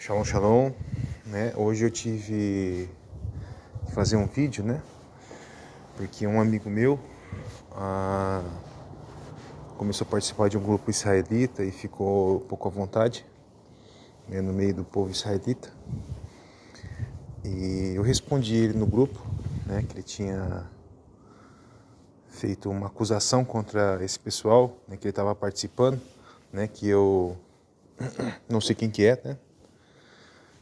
Shalom, shalom, né? Hoje eu tive que fazer um vídeo, né? Porque um amigo meu começou a participar de um grupo israelita e ficou um pouco à vontade, né, no meio do povo israelita. E eu respondi ele no grupo, né? Que ele tinha feito uma acusação contra esse pessoal, né, que ele estava participando, né? Que eu não sei quem que é, né?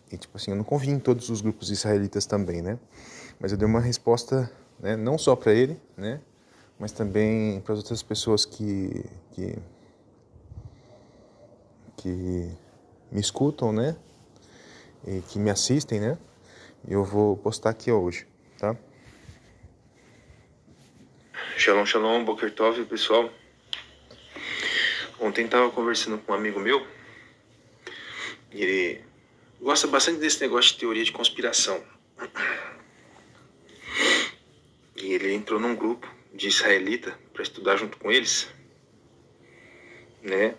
E tipo assim, eu não confio em todos os grupos israelitas também, né? Mas eu dei uma resposta, né, não só para ele, né, mas também para as outras pessoas que me escutam, né, e que me assistem, né. E eu vou postar aqui hoje, tá? Shalom, shalom, Boker Tov, pessoal. Ontem estava conversando com um amigo meu e ele gosta bastante desse negócio de teoria de conspiração. E ele entrou num grupo de israelita para estudar junto com eles, né?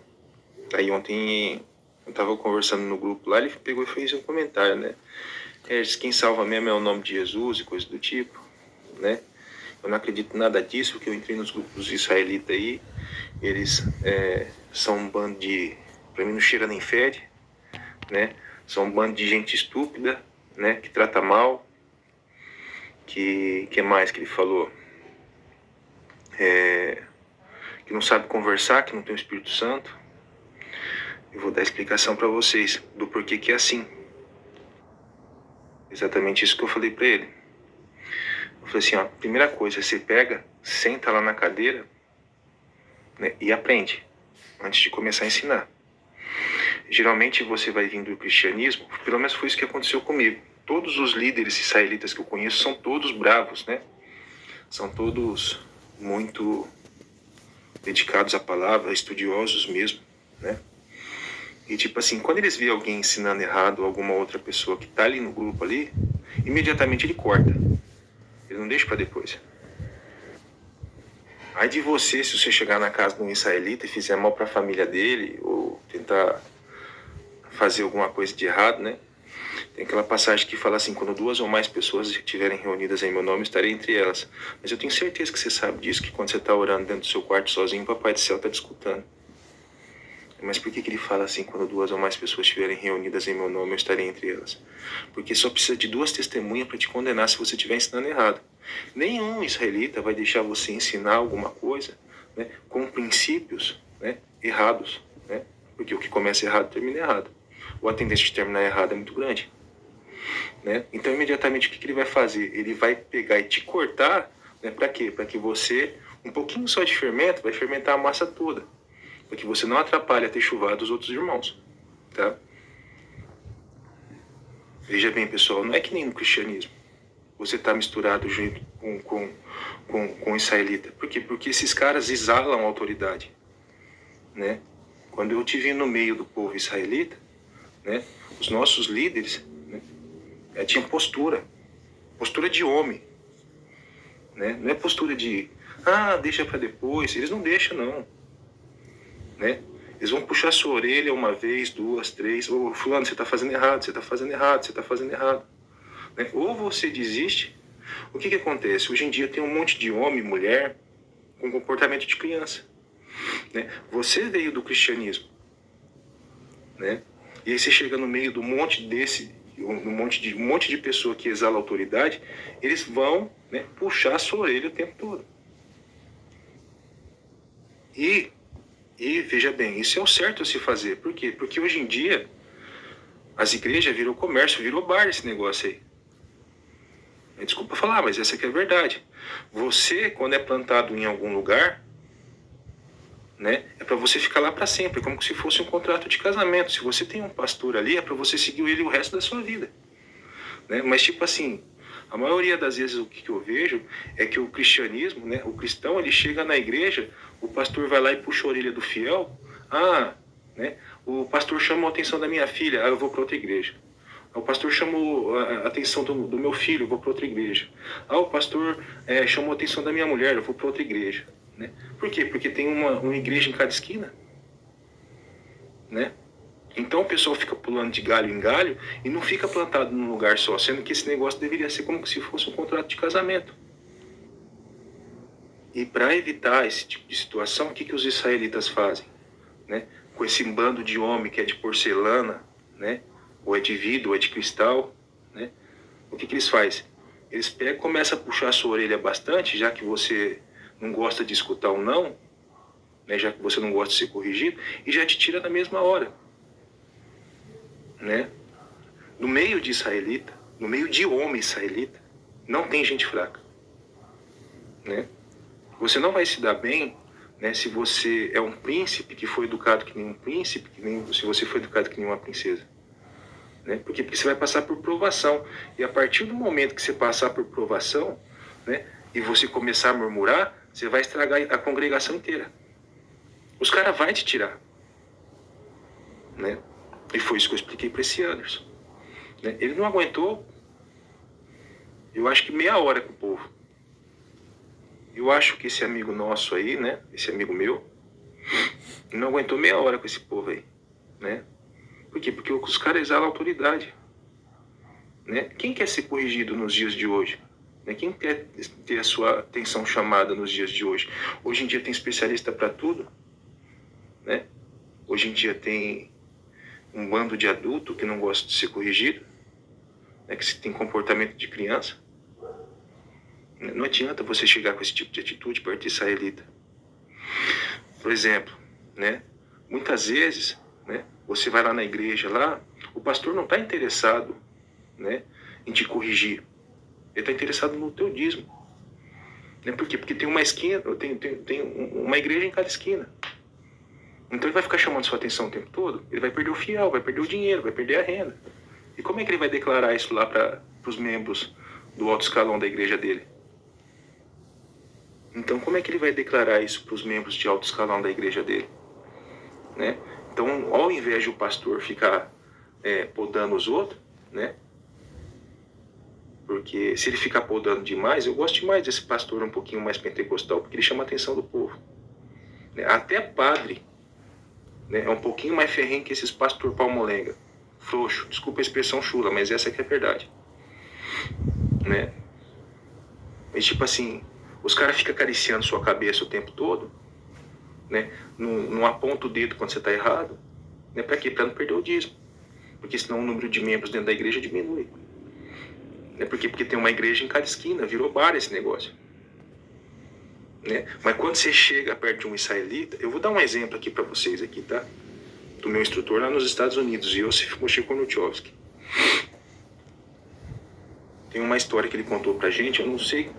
Aí ontem eu tava conversando no grupo lá, ele pegou e fez um comentário, né? Quem salva mesmo é o nome de Jesus e coisa do tipo, né? Eu não acredito em nada disso, porque eu entrei nos grupos israelitas aí, eles são um bando de... Pra mim não cheira nem fede, né? São um bando de gente estúpida, né? Que trata mal. Que mais que ele falou? Que não sabe conversar, que não tem o Espírito Santo. Eu vou dar explicação para vocês do porquê que é assim. Exatamente isso que eu falei para ele. Eu falei assim, ó, primeira coisa, você pega, senta lá na cadeira, né, e aprende, antes de começar a ensinar. Geralmente você vai vir do cristianismo, pelo menos foi isso que aconteceu comigo. Todos os líderes israelitas que eu conheço são todos bravos, né? São todos muito dedicados à palavra, estudiosos mesmo, né? E tipo assim, quando eles veem alguém ensinando errado, alguma outra pessoa que tá ali no grupo ali, imediatamente ele corta. Ele não deixa para depois. Aí de você, se você chegar na casa de um israelita e fizer mal para a família dele, ou tentar fazer alguma coisa de errado, né? Tem aquela passagem que fala assim, quando 2 ou mais pessoas estiverem reunidas em meu nome, estarei entre elas. Mas eu tenho certeza que você sabe disso, que quando você está orando dentro do seu quarto sozinho, o Papai do Céu está te escutando. Mas por que ele fala assim, quando 2 ou mais pessoas estiverem reunidas em meu nome, eu estarei entre elas? Porque só precisa de 2 testemunhas para te condenar se você estiver ensinando errado. Nenhum israelita vai deixar você ensinar alguma coisa, né, com princípios, né, errados, né? Porque o que começa errado termina errado. Ou a tendência de terminar errado é muito grande, né? Então, imediatamente, o que ele vai fazer? Ele vai pegar e te cortar, né? Para quê? Para que você, um pouquinho só de fermento, vai fermentar a massa toda. Para que você não atrapalhe a techuvá dos outros irmãos, tá? Veja bem, pessoal, não é que nem no cristianismo. Você está misturado junto com o israelita. Por quê? Porque esses caras exalam a autoridade, né? Quando eu estive no meio do povo israelita, né, os nossos líderes, né, tinham postura de homem, né? Não é postura de, deixa para depois. Eles não deixam, não, né? Eles vão puxar sua orelha uma vez, 2, 3. Ô, fulano, você está fazendo errado, você está fazendo errado, você está fazendo errado. Né? Ou você desiste. O que acontece? Hoje em dia tem um monte de homem e mulher com comportamento de criança, né? Você veio do cristianismo, né? E aí você chega no meio do monte desse, um monte de pessoa que exala a autoridade, eles vão, né, puxar a sua orelha o tempo todo. E veja bem, isso é o certo a se fazer. Por quê? Porque hoje em dia as igrejas virou comércio, virou bar esse negócio aí. Desculpa falar, mas essa aqui é a verdade. Você, quando é plantado em algum lugar, né, é para você ficar lá para sempre, como se fosse um contrato de casamento. Se você tem um pastor ali, é para você seguir ele o resto da sua vida, né? Mas tipo assim, a maioria das vezes o que eu vejo é que o cristianismo, né, o cristão, ele chega na igreja, o pastor vai lá e puxa a orelha do fiel. Né, o pastor chamou a atenção da minha filha, eu vou para outra igreja. O pastor chamou a atenção do meu filho, eu vou para outra igreja. O pastor chamou a atenção da minha mulher, eu vou para outra igreja. Né? Por quê? Porque tem uma igreja em cada esquina, né? Então o pessoal fica pulando de galho em galho e não fica plantado num lugar só, sendo que esse negócio deveria ser como se fosse um contrato de casamento. E para evitar esse tipo de situação, o que os israelitas fazem? Né? Com esse bando de homem que é de porcelana, né? Ou é de vidro, ou é de cristal, né? O que eles fazem? Eles pegam, começam a puxar a sua orelha bastante, já que você não gosta de escutar um não, né? Já que você não gosta de ser corrigido, e já te tira na mesma hora. Né? No meio de israelita, no meio de homem israelita, não tem gente fraca. Né? Você não vai se dar bem, né, se você é um príncipe que foi educado que nem um príncipe, se você foi educado que nem uma princesa. Né? Porque você vai passar por provação. E a partir do momento que você passar por provação, né, e você começar a murmurar, você vai estragar a congregação inteira. Os caras vão te tirar. Né? E foi isso que eu expliquei para esse Anderson. Né? Ele não aguentou, eu acho que meia hora com o povo. Eu acho que esse amigo nosso aí, né? Esse amigo meu, não aguentou meia hora com esse povo aí, né? Por quê? Porque os caras exalam a autoridade. Né? Quem quer ser corrigido nos dias de hoje? Né? Quem quer ter a sua atenção chamada nos dias de hoje? Hoje em dia tem especialista para tudo. Né? Hoje em dia tem um bando de adulto que não gosta de ser corrigido, né? Que tem comportamento de criança. Não adianta você chegar com esse tipo de atitude perto de israelita. Por exemplo, né? Muitas vezes, né? Você vai lá na igreja, lá, o pastor não está interessado, né, em te corrigir. Ele está interessado no teu dízimo. Né? Por quê? Porque tem uma esquina, tem uma igreja em cada esquina. Então ele vai ficar chamando sua atenção o tempo todo, ele vai perder o fiel, vai perder o dinheiro, vai perder a renda. E como é que ele vai declarar isso lá para os membros do alto escalão da igreja dele? Então, como é que ele vai declarar isso para os membros de alto escalão da igreja dele? Né? Então, ao invés de o pastor ficar podando os outros, né? Porque se ele ficar podando demais, eu gosto demais desse pastor um pouquinho mais pentecostal, porque ele chama a atenção do povo. Né? Até padre, né, é um pouquinho mais ferrenho que esses pastor palmolenga. Frouxo, desculpa a expressão chula, mas essa que é a verdade. Né? E tipo assim, os caras ficam acariciando sua cabeça o tempo todo, né? Não aponta o dedo quando você está errado. Né? Para quê? Para não perder o dízimo. Porque senão o número de membros dentro da igreja diminui. Né? Por quê? Porque tem uma igreja em cada esquina, virou bar esse negócio. Né? Mas quando você chega perto de um israelita, eu vou dar um exemplo aqui para vocês aqui, tá? Do meu instrutor lá nos Estados Unidos, Yosef Moshe Konuchovsky. Tem uma história que ele contou pra gente, eu não sei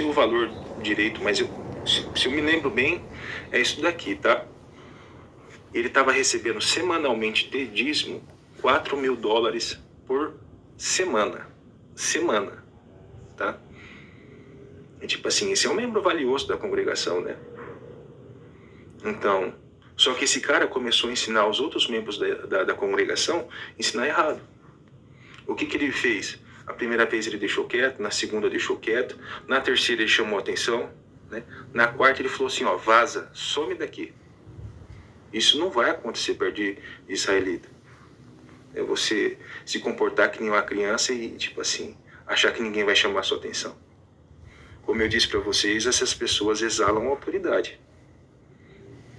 o valor direito, mas se eu me lembro bem, é isso daqui, tá? Ele estava recebendo semanalmente de dízimo $4.000 por semana. Semana, tá? E tipo assim, esse é um membro valioso da congregação, né? Então, só que esse cara começou a ensinar os outros membros da congregação, ensinar errado. O que ele fez? A primeira vez ele deixou quieto, na segunda deixou quieto, na terceira ele chamou a atenção, né? Na quarta ele falou assim, ó, vaza, some daqui. Isso não vai acontecer perto de israelita. É você se comportar que nem uma criança e, tipo assim, achar que ninguém vai chamar a sua atenção. Como eu disse para vocês, essas pessoas exalam a autoridade.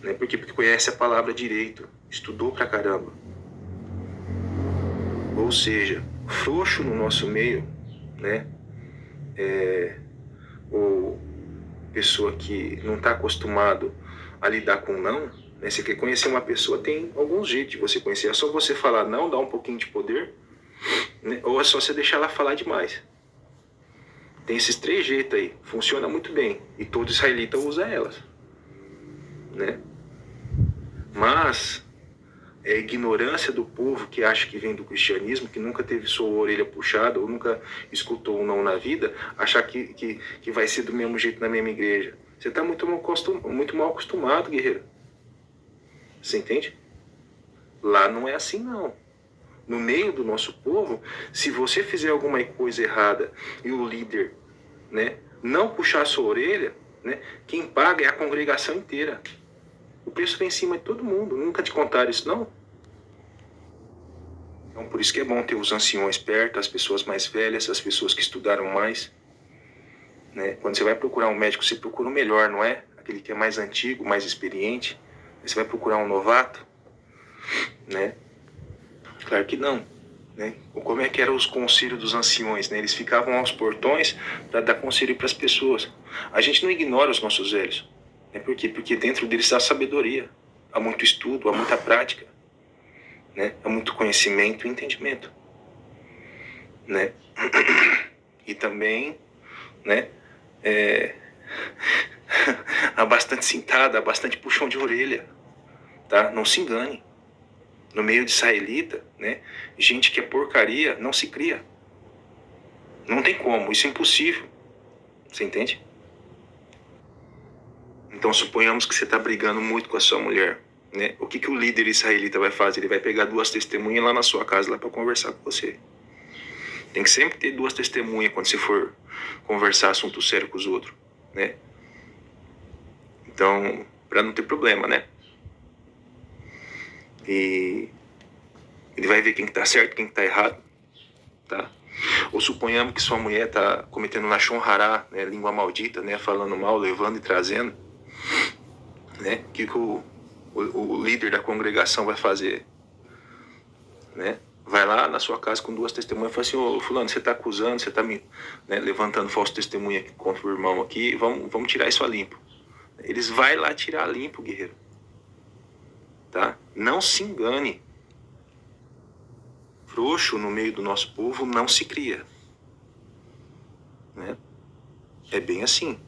Né? Por quê? Porque conhece a palavra direito, estudou pra caramba. Ou seja, frouxo no nosso meio, né? Ou pessoa que não está acostumado a lidar com não, né? Você quer conhecer uma pessoa, tem alguns jeitos de você conhecer. É só você falar não, dar um pouquinho de poder, né? Ou é só você deixar ela falar demais. Tem esses 3 jeitos aí, funciona muito bem. E todo israelita usa elas. Né? Mas é a ignorância do povo que acha que vem do cristianismo, que nunca teve sua orelha puxada, ou nunca escutou um não na vida, achar que vai ser do mesmo jeito na mesma igreja. Você está muito mal acostumado, guerreiro. Você entende? Lá não é assim, não. No meio do nosso povo, se você fizer alguma coisa errada e o líder, né, não puxar a sua orelha, né, quem paga é a congregação inteira. O preço vem em cima de todo mundo. Nunca te contaram isso, não? Então, por isso que é bom ter os anciões perto, as pessoas mais velhas, as pessoas que estudaram mais. Né? Quando você vai procurar um médico, você procura o melhor, não é? Aquele que é mais antigo, mais experiente. Você vai procurar um novato, né? Claro que não. Né? Como é que eram os conselhos dos anciões? Né? Eles ficavam aos portões para dar conselho para as pessoas. A gente não ignora os nossos velhos. Né? Por quê? Porque dentro deles há sabedoria, há muito estudo, há muita prática, né? Há muito conhecimento e entendimento. Né? E também, né? Há bastante cintada, há bastante puxão de orelha. Tá? Não se engane. No meio de israelita, né? Gente que é porcaria não se cria. Não tem como, isso é impossível. Você entende? Então suponhamos que você está brigando muito com a sua mulher. Né? O que o líder israelita vai fazer? Ele vai pegar 2 testemunhas lá na sua casa lá para conversar com você. Tem que sempre ter 2 testemunhas quando você for conversar assunto sério com os outros. Né? Então, para não ter problema, né? E ele vai ver quem que tá certo, quem que tá errado, tá? Ou suponhamos que sua mulher tá cometendo lashon hará, né, língua maldita, né, falando mal, levando e trazendo, né? Que o líder da congregação vai fazer, né? Vai lá na sua casa com 2 testemunhas e fala assim: ô fulano, você tá acusando, você tá me, né, levantando falso testemunha contra o irmão aqui, vamos tirar isso a limpo. Eles vai lá tirar a limpo, guerreiro. Tá? Não se engane. Frouxo no meio do nosso povo não se cria. Né? É bem assim.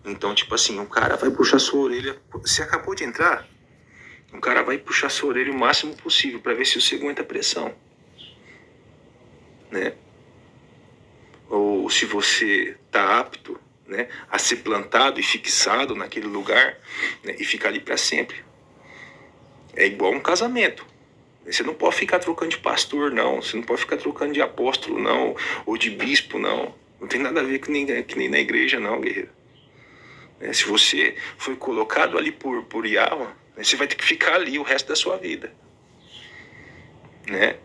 Então, tipo assim, um cara vai puxar sua orelha. Você acabou de entrar, um cara vai puxar sua orelha o máximo possível para ver se você aguenta a pressão. Né? Ou se você tá apto, né, a ser plantado e fixado naquele lugar, né, e ficar ali para sempre. É igual um casamento. Você não pode ficar trocando de pastor, não. Você não pode ficar trocando de apóstolo, não. Ou de bispo, não. Não tem nada a ver que nem na igreja, não, guerreiro. Se você foi colocado ali por Yahweh, você vai ter que ficar ali o resto da sua vida. Né?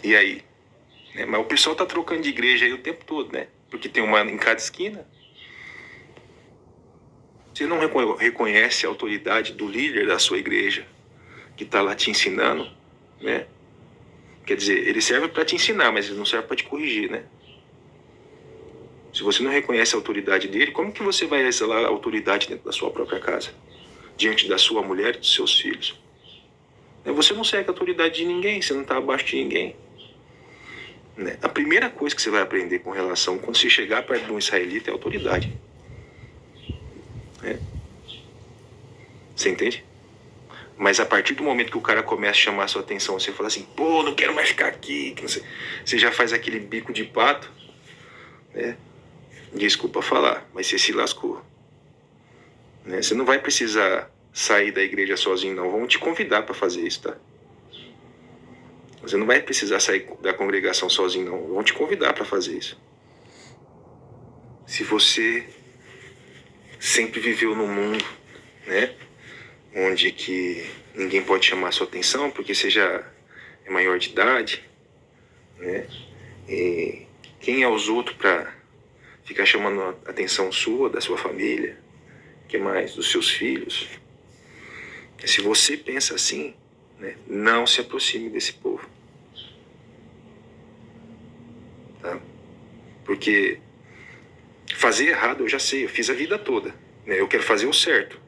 E aí? Mas o pessoal tá trocando de igreja aí o tempo todo, né? Porque tem uma em cada esquina. Você não reconhece a autoridade do líder da sua igreja que está lá te ensinando, né? Quer dizer, ele serve para te ensinar, mas ele não serve para te corrigir, né? Se você não reconhece a autoridade dele, como que você vai exalar a autoridade dentro da sua própria casa? Diante da sua mulher e dos seus filhos? Você não segue a autoridade de ninguém, você não está abaixo de ninguém. A primeira coisa que você vai aprender com relação, quando você chegar perto de um israelita, é a autoridade. Você entende? Mas a partir do momento que o cara começa a chamar a sua atenção, você fala assim, pô, não quero mais ficar aqui. Você já faz aquele bico de pato, né? Desculpa falar, mas você se lascou. Né? Você não vai precisar sair da igreja sozinho, não. Vão te convidar para fazer isso, tá? Você não vai precisar sair da congregação sozinho, não. Vão te convidar para fazer isso. Se você sempre viveu num mundo, né, onde que ninguém pode chamar a sua atenção porque você já é maior de idade, né? E quem é os outros para ficar chamando a atenção sua, da sua família, que mais, dos seus filhos? Se você pensa assim, né, não se aproxime desse povo. Tá? Porque fazer errado eu já sei, eu fiz a vida toda. Né? Eu quero fazer o certo.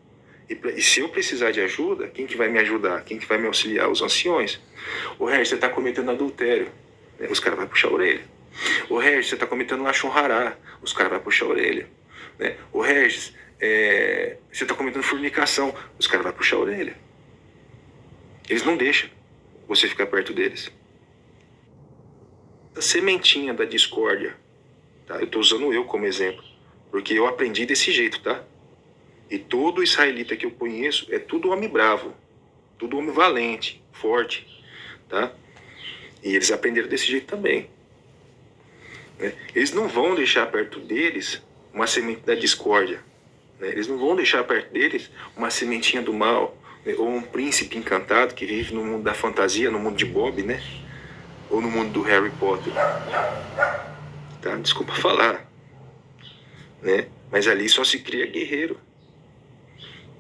E se eu precisar de ajuda, quem que vai me ajudar? Quem que vai me auxiliar? Os anciões. Ô Regis, você está cometendo adultério. Os caras vão puxar a orelha. Ô Regis, você está cometendo lashon hará. Os caras vão puxar a orelha. Ô Regis, você está cometendo fornicação. Os caras vão puxar a orelha. Eles não deixam você ficar perto deles. A sementinha da discórdia, tá? Eu estou usando eu como exemplo, porque eu aprendi desse jeito, tá? E todo israelita que eu conheço é tudo homem bravo, tudo homem valente, forte, tá? E eles aprenderam desse jeito também. Né? Eles não vão deixar perto deles uma semente da discórdia. Né? Eles não vão deixar perto deles uma sementinha do mal, né? Ou um príncipe encantado que vive no mundo da fantasia, no mundo de Bob, né? Ou no mundo do Harry Potter. Tá? Desculpa falar, né? Mas ali só se cria guerreiro.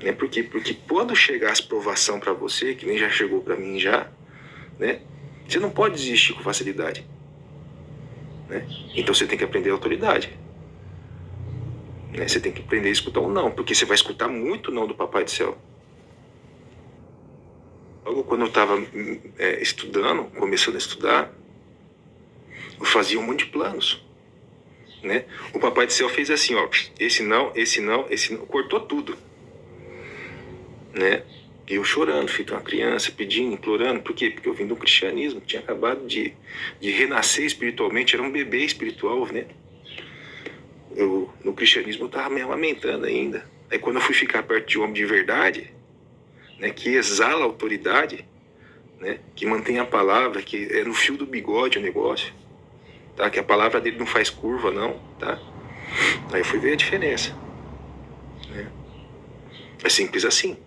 Né? Por quê? Porque quando chegar a provação para você, que nem já chegou para mim já, né? Você não pode desistir com facilidade. Né? Então você tem que aprender a autoridade. Né? Você tem que aprender a escutar um não, porque você vai escutar muito não do Papai do Céu. Logo quando eu estava estudando, começando a estudar, eu fazia um monte de planos. Né? O Papai do Céu fez assim, ó, esse não, cortou tudo. Né? E eu chorando, feito uma criança, pedindo, implorando. Por quê? Porque eu vim do cristianismo, tinha acabado de renascer espiritualmente, era um bebê espiritual, né? No cristianismo eu estava me amamentando ainda. Aí quando eu fui ficar perto de um homem de verdade, né, que exala a autoridade, né, que mantém a palavra, que é no fio do bigode o negócio, tá? Que a palavra dele não faz curva, não, tá? Aí eu fui ver a diferença. Né? É simples assim.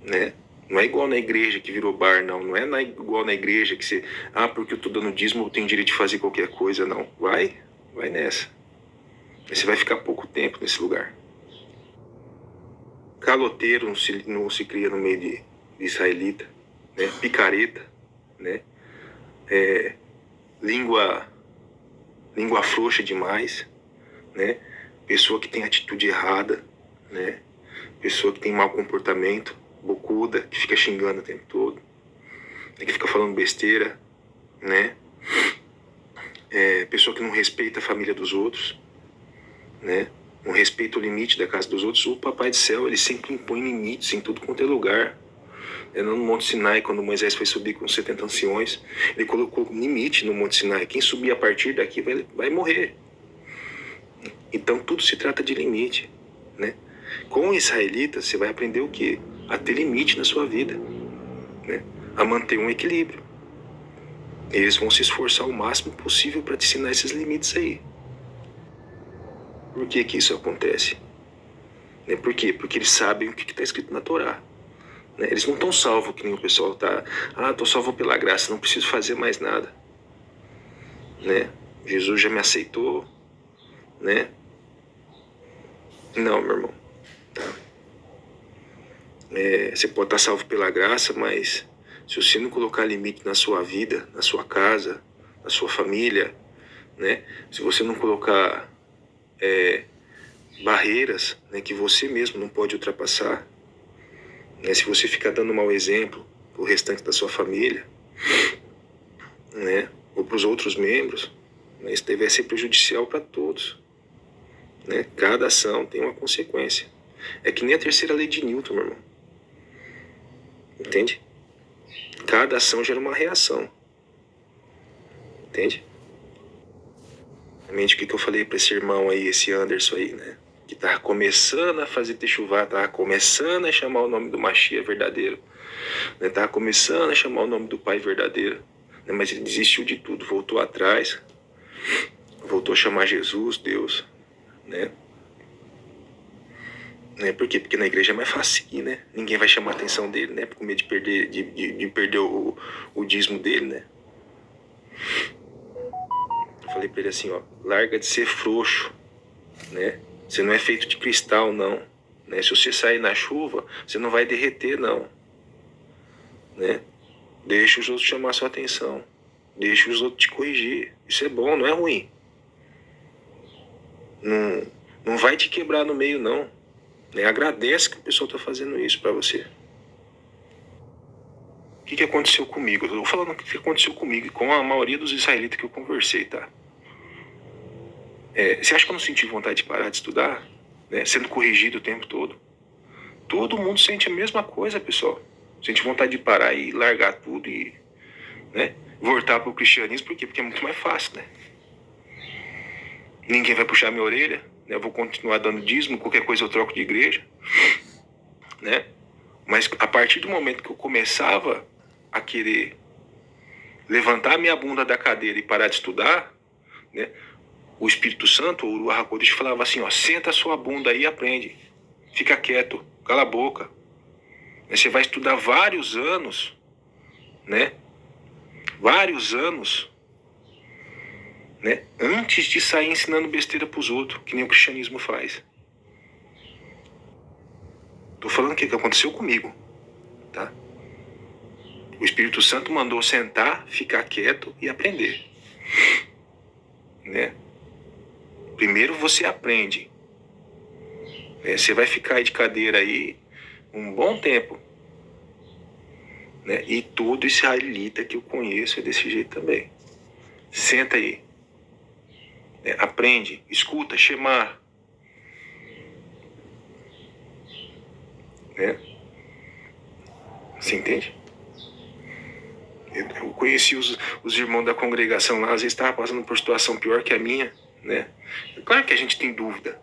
Né? Não é igual na igreja que virou bar, não. Não é igual na igreja que você... porque eu tô dando dízimo, eu tenho direito de fazer qualquer coisa, não. Vai nessa. Mas você vai ficar pouco tempo nesse lugar. Caloteiro não se cria no meio de israelita. Né? Picareta. Né? Língua frouxa demais. Né? Pessoa que tem atitude errada. Né? Pessoa que tem mau comportamento. Bocuda, que fica xingando o tempo todo, que fica falando besteira, né? Pessoa que não respeita a família dos outros, né? Não respeita o limite da casa dos outros. O Papai do Céu, ele sempre impõe limites em tudo quanto é lugar. No Monte Sinai, quando Moisés foi subir com 70 anciões, ele colocou limite no Monte Sinai. Quem subir a partir daqui vai morrer. Então tudo se trata de limite, né? Com israelitas, você vai aprender o quê? A ter limite na sua vida, né? A manter um equilíbrio. Eles vão se esforçar o máximo possível para te ensinar esses limites aí. Por que que isso acontece? Né? Por quê? Porque eles sabem o que está escrito na Torá. Né? Eles não estão salvos que nem o pessoal tá. Estou salvo pela graça, não preciso fazer mais nada. Né? Jesus já me aceitou, né? Não, meu irmão. Tá? Você pode estar salvo pela graça, mas se você não colocar limite na sua vida, na sua casa, na sua família, né? Se você não colocar barreiras, né, que você mesmo não pode ultrapassar, né? Se você ficar dando mau exemplo para o restante da sua família, né? Ou para os outros membros, né? Isso deve ser prejudicial para todos. Né? Cada ação tem uma consequência. É que nem a terceira lei de Newton, meu irmão. Entende? Cada ação gera uma reação. Entende? Realmente o que eu falei para esse irmão aí, esse Anderson aí, né? Que tava começando a fazer techuvá, tava começando a chamar o nome do Mashiach verdadeiro. Né? Tava começando a chamar o nome do Pai verdadeiro. Né? Mas ele desistiu de tudo, voltou atrás. Voltou a chamar Jesus, Deus. Né? Por quê? Porque na igreja é mais fácil seguir, né? Ninguém vai chamar a atenção dele, né? Com medo de perder o dízimo dele, né? Eu falei pra ele assim, ó, larga de ser frouxo, né? Você não é feito de cristal, não. Né? Se você sair na chuva, você não vai derreter, não. Né? Deixa os outros chamar a sua atenção. Deixa os outros te corrigir. Isso é bom, não é ruim. Não vai te quebrar no meio, não. Agradece que o pessoal está fazendo isso para você. O que aconteceu comigo? Eu estou falando o que aconteceu comigo e com a maioria dos israelitas que eu conversei, tá? Você acha que eu não senti vontade de parar de estudar? Né? Sendo corrigido o tempo todo? Todo mundo sente a mesma coisa, pessoal. Sente vontade de parar e largar tudo e, né, voltar para o cristianismo. Por quê? Porque é muito mais fácil, né? Ninguém vai puxar minha orelha. Eu vou continuar dando dízimo, qualquer coisa eu troco de igreja, né? Mas a partir do momento que eu começava a querer levantar a minha bunda da cadeira e parar de estudar, né? O Espírito Santo, o Ruach HaKodesh, falava assim, ó, senta a sua bunda aí e aprende, fica quieto, cala a boca. Você vai estudar vários anos, né? Vários anos, né? Antes de sair ensinando besteira pros outros, que nem o cristianismo faz. Tô falando o que aconteceu comigo, tá? O Espírito Santo mandou sentar, ficar quieto e aprender, né? Primeiro você aprende. Você vai ficar aí de cadeira aí um bom tempo, né? E todo israelita que eu conheço é desse jeito também. Senta aí, né? Aprende, escuta, Shema, né? Você entende? Eu conheci os irmãos da congregação lá, às vezes estavam passando por situação pior que a minha, né? É claro que a gente tem dúvida.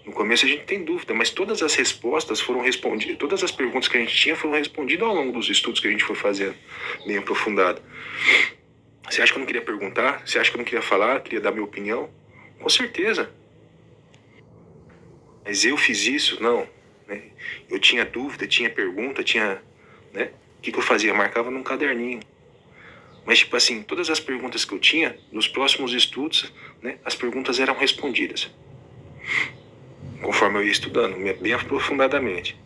No começo a gente tem dúvida, mas todas as respostas foram respondidas, todas as perguntas que a gente tinha foram respondidas ao longo dos estudos que a gente foi fazendo, bem aprofundado. Você acha que eu não queria perguntar? Você acha que eu não queria falar? Queria dar minha opinião? Com certeza. Mas eu fiz isso? Não. Né? Eu tinha dúvida, tinha pergunta, tinha... Né? O que eu fazia? Marcava num caderninho. Mas, tipo assim, todas as perguntas que eu tinha, nos próximos estudos, né, as perguntas eram respondidas. Conforme eu ia estudando, bem aprofundadamente.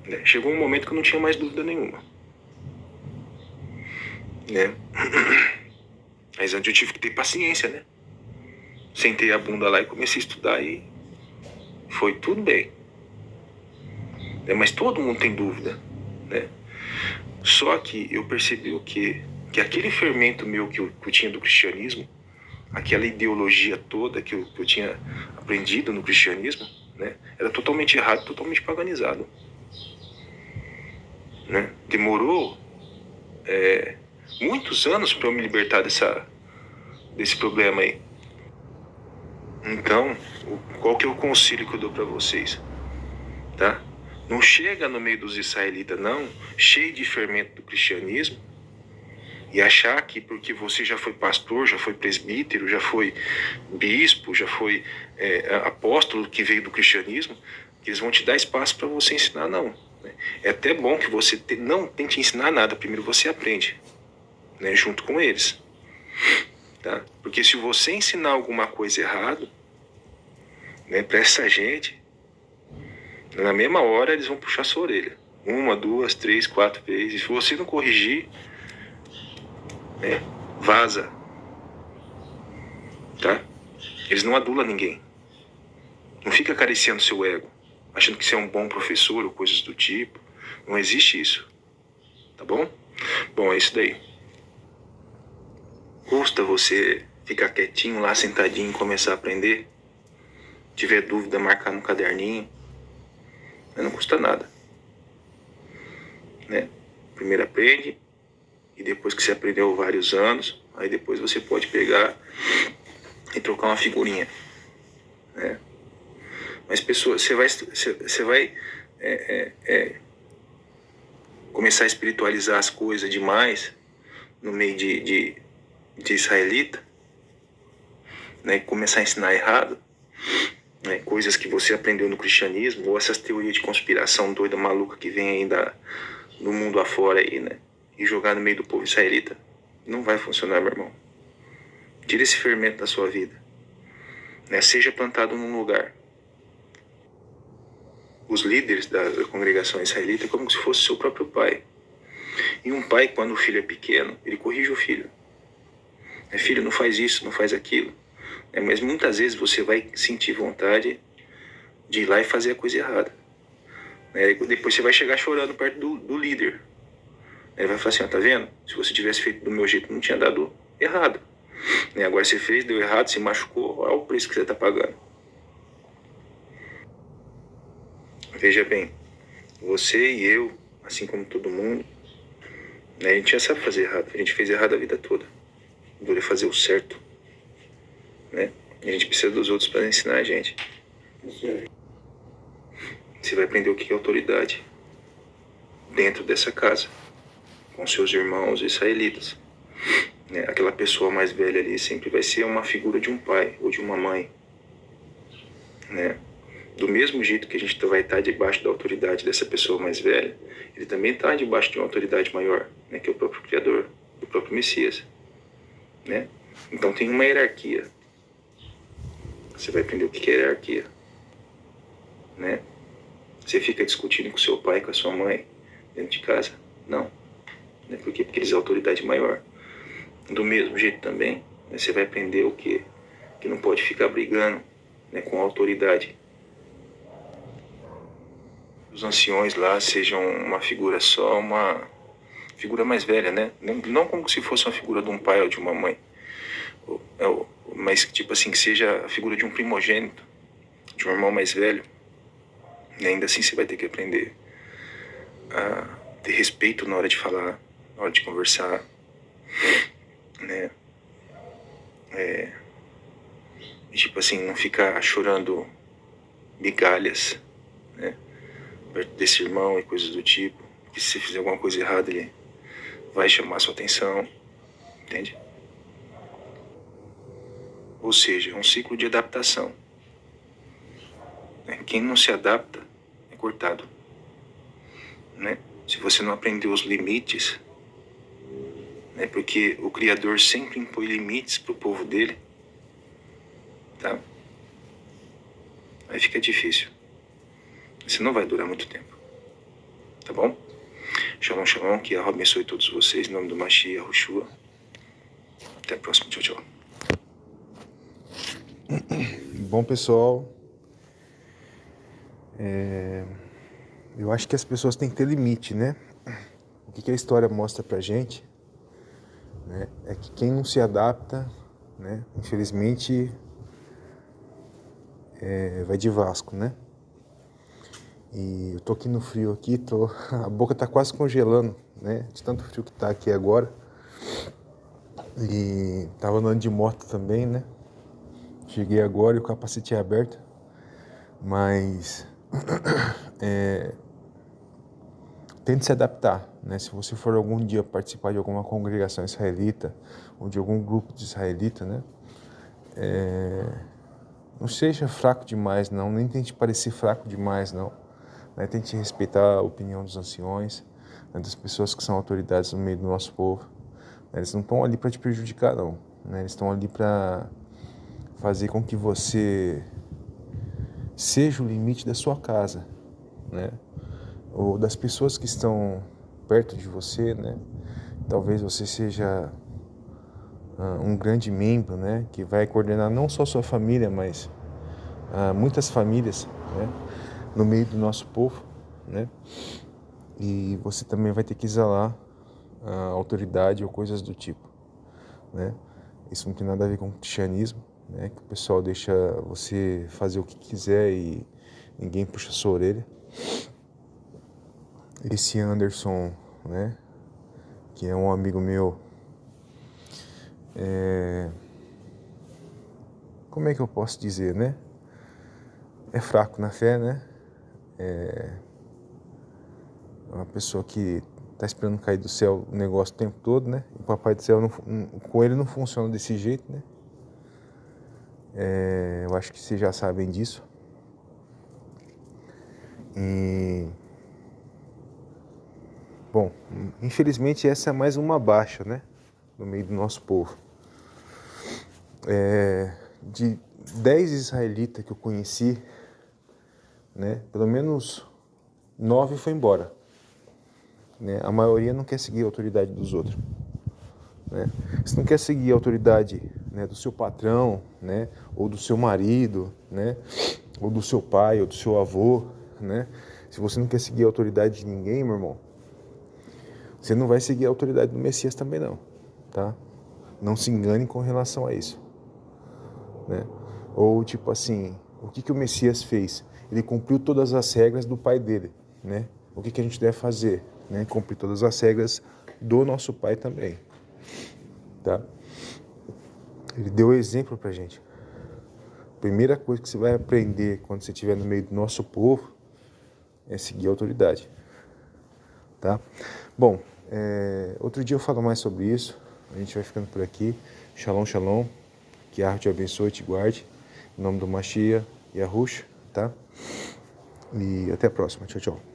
Né? Chegou um momento que eu não tinha mais dúvida nenhuma. Né? Mas antes eu tive que ter paciência, né? Sentei a bunda lá e comecei a estudar e foi tudo bem. Né? Mas todo mundo tem dúvida, né? Só que eu percebi o quê? Que aquele fermento meu que eu tinha do cristianismo, aquela ideologia toda que eu tinha aprendido no cristianismo, né, era totalmente errado, totalmente paganizado. Né? Demorou muitos anos para eu me libertar desse problema aí. Então, qual que é o conselho que eu dou para vocês? Tá? Não chega no meio dos israelitas, não, cheio de fermento do cristianismo, e achar que porque você já foi pastor, já foi presbítero, já foi bispo, já foi apóstolo que veio do cristianismo, que eles vão te dar espaço para você ensinar, não. É até bom que você não tente ensinar nada, primeiro você aprende, né, junto com eles. Tá? Porque se você ensinar alguma coisa errada, né, para essa gente, na mesma hora eles vão puxar sua orelha. 1, 2, 3, 4 vezes. Se você não corrigir, vaza. Tá? Eles não adulam ninguém. Não fica acariciando seu ego, achando que você é um bom professor ou coisas do tipo. Não existe isso. Tá bom? Bom, é isso daí. Custa você ficar quietinho lá, sentadinho e começar a aprender? Tiver dúvida, marcar no caderninho. Mas não custa nada. Né? Primeiro aprende, e depois que você aprendeu vários anos, aí depois você pode pegar e trocar uma figurinha. Né? Mas pessoa, você vai começar a espiritualizar as coisas demais no meio de israelita, né? Começar a ensinar errado, né? Coisas que você aprendeu no cristianismo, ou essas teorias de conspiração doida, maluca que vem ainda do mundo afora aí, né? E jogar no meio do povo israelita, não vai funcionar, meu irmão. Tira esse fermento da sua vida, né? Seja plantado num lugar. Os líderes da congregação israelita é como se fosse seu próprio pai. E um pai, quando o filho é pequeno, ele corrige o filho. Filho, não faz isso, não faz aquilo. Mas muitas vezes você vai sentir vontade de ir lá e fazer a coisa errada. Depois você vai chegar chorando perto do líder. Ele vai falar assim, tá vendo? Se você tivesse feito do meu jeito, não tinha dado errado. Agora você fez, deu errado, se machucou, olha o preço que você está pagando. Veja bem, você e eu, assim como todo mundo, a gente já sabe fazer errado. A gente fez errado a vida toda. Dura fazer o certo. Né? E a gente precisa dos outros para ensinar a gente. Você vai aprender o que é autoridade dentro dessa casa, com seus irmãos israelitas. Aquela pessoa mais velha ali sempre vai ser uma figura de um pai ou de uma mãe. Né? Do mesmo jeito que a gente vai estar debaixo da autoridade dessa pessoa mais velha, ele também está debaixo de uma autoridade maior, né, que é o próprio Criador, o próprio Messias, né? Então tem uma hierarquia. Você vai aprender o que é hierarquia, né? Você fica discutindo com seu pai, com a sua mãe, dentro de casa? Não. Né? Por quê? Porque eles são autoridade maior. Do mesmo jeito também, né, você vai aprender o quê? Que não pode ficar brigando, né, com a autoridade. Os anciões lá sejam uma figura só, uma figura mais velha, né? Não como se fosse uma figura de um pai ou de uma mãe, mas tipo assim, que seja a figura de um primogênito, de um irmão mais velho. E ainda assim você vai ter que aprender a ter respeito na hora de falar, na hora de conversar, né? E, tipo assim, não ficar chorando migalhas, né, perto desse irmão e coisas do tipo, que se você fizer alguma coisa errada ele vai chamar sua atenção, entende? Ou seja, é um ciclo de adaptação. Quem não se adapta é cortado, né? Se você não aprendeu os limites, né, porque o Criador sempre impõe limites para o povo dele, tá? Aí fica difícil. Você não vai durar muito tempo, tá bom? Shalom, shalom, que Allah abençoe todos vocês, em nome do Mashiach, Yahushua. Até a próxima, tchau, tchau. Bom, pessoal, eu acho que as pessoas têm que ter limite, né? O que a história mostra pra gente, né, é que quem não se adapta, né, infelizmente, vai de Vasco, né? E eu tô aqui no frio aqui, a boca tá quase congelando, né? De tanto frio que tá aqui agora. E tava andando de moto também, né? Cheguei agora e o capacete é aberto. Mas tente se adaptar, né? Se você for algum dia participar de alguma congregação israelita ou de algum grupo de israelita, né? Não seja fraco demais, não. Nem tente parecer fraco demais, não. Né? Tente respeitar a opinião dos anciões, né? Das pessoas que são autoridades no meio do nosso povo. Né? Eles não estão ali para te prejudicar, não. Né? Eles estão ali para fazer com que você seja o limite da sua casa, né? Ou das pessoas que estão perto de você, né? Talvez você seja um grande membro, né? Que vai coordenar não só sua família, mas muitas famílias, né? No meio do nosso povo, né? E você também vai ter que exalar a autoridade ou coisas do tipo, né? Isso não tem nada a ver com o cristianismo, né? Que o pessoal deixa você fazer o que quiser e ninguém puxa a sua orelha. Esse Anderson, né? Que é um amigo meu, como é que eu posso dizer, né? É fraco na fé, né? É uma pessoa que tá esperando cair do céu o negócio o tempo todo, né? O Papai do Céu com ele não funciona desse jeito, né? Eu acho que vocês já sabem disso. E bom, infelizmente essa é mais uma baixa, né? No meio do nosso povo. De 10 israelitas que eu conheci, né? Pelo menos 9 foi embora. Né? A maioria não quer seguir a autoridade dos outros. Né? Você não quer seguir a autoridade, né, do seu patrão, né, ou do seu marido, né, ou do seu pai, ou do seu avô, né? Se você não quer seguir a autoridade de ninguém, meu irmão, você não vai seguir a autoridade do Messias também não, tá? Não se engane com relação a isso, né? Ou tipo assim, o que o Messias fez? Ele cumpriu todas as regras do pai dele, né? O que a gente deve fazer? Né? Cumprir todas as regras do nosso pai também, tá? Ele deu o exemplo pra gente. A primeira coisa que você vai aprender quando você estiver no meio do nosso povo é seguir a autoridade, tá? Bom, outro dia eu falo mais sobre isso. A gente vai ficando por aqui. Shalom, shalom. Que a arte te abençoe e te guarde. Em nome do Mashiach, Yahushua. tá? E até a próxima. Tchau, tchau.